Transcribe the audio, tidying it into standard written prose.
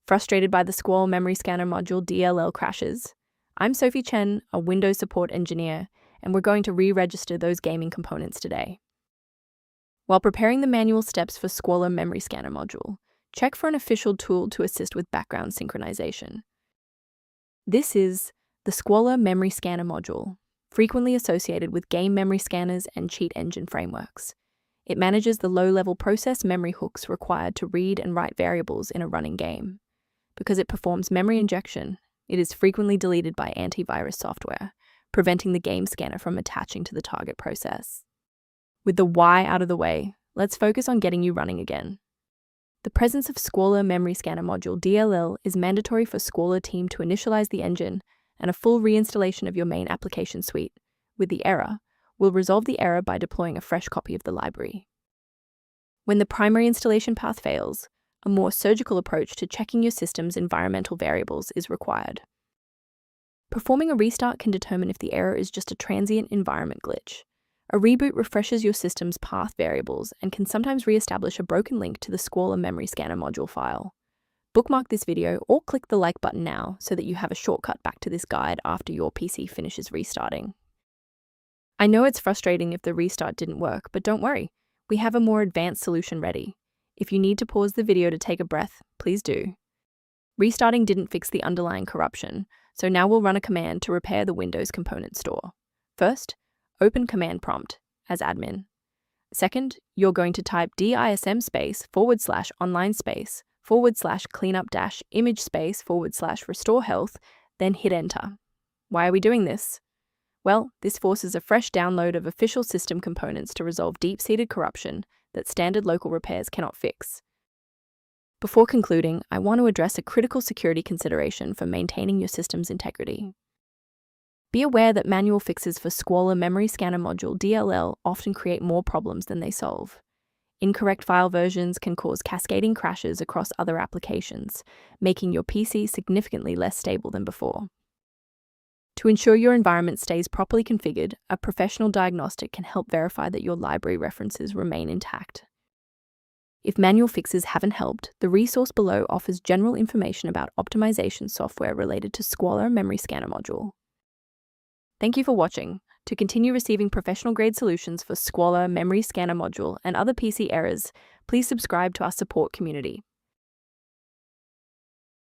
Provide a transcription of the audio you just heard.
Frustrated by the Squalr Memory Scanner module DLL crashes? I'm Sophie Chen, a Windows support engineer, and we're going to re-register those gaming components today. While preparing the manual steps for Squalr Memory Scanner module, check for an official tool to assist with background synchronization. This is the Squalr Memory Scanner module, frequently associated with game memory scanners and cheat engine frameworks. It manages the low-level process memory hooks required to read and write variables in a running game. Because it performs memory injection, it is frequently deleted by antivirus software, preventing the game scanner from attaching to the target process. With the why out of the way, let's focus on getting you running again. The presence of Squalr Memory Scanner module DLL is mandatory for Squalr Team to initialize the engine, and a full reinstallation of your main application suite, with the error, will resolve the error by deploying a fresh copy of the library. When the primary installation path fails, a more surgical approach to checking your system's environmental variables is required. Performing a restart can determine if the error is just a transient environment glitch. A reboot refreshes your system's path variables and can sometimes re-establish a broken link to the Squalr Memory Scanner module file. Bookmark this video or click the like button now so that you have a shortcut back to this guide after your PC finishes restarting. I know it's frustrating if the restart didn't work, but don't worry, we have a more advanced solution ready. If you need to pause the video to take a breath, please do. Restarting didn't fix the underlying corruption, so now we'll run a command to repair the Windows component store. First, open command prompt as admin. Second, you're going to type dism /online /cleanup -image /restore health, then hit enter. Why are we doing this? Well, this forces a fresh download of official system components to resolve deep-seated corruption that standard local repairs cannot fix. Before concluding, I want to address a critical security consideration for maintaining your system's integrity. Be aware that manual fixes for Squalr Memory Scanner module DLL often create more problems than they solve. Incorrect file versions can cause cascading crashes across other applications, making your PC significantly less stable than before. To ensure your environment stays properly configured, a professional diagnostic can help verify that your library references remain intact. If manual fixes haven't helped, the resource below offers general information about optimization software related to Squalr Memory Scanner module. Thank you for watching. To continue receiving professional-grade solutions for Squalr Memory Scanner module and other PC errors, please subscribe to our support community.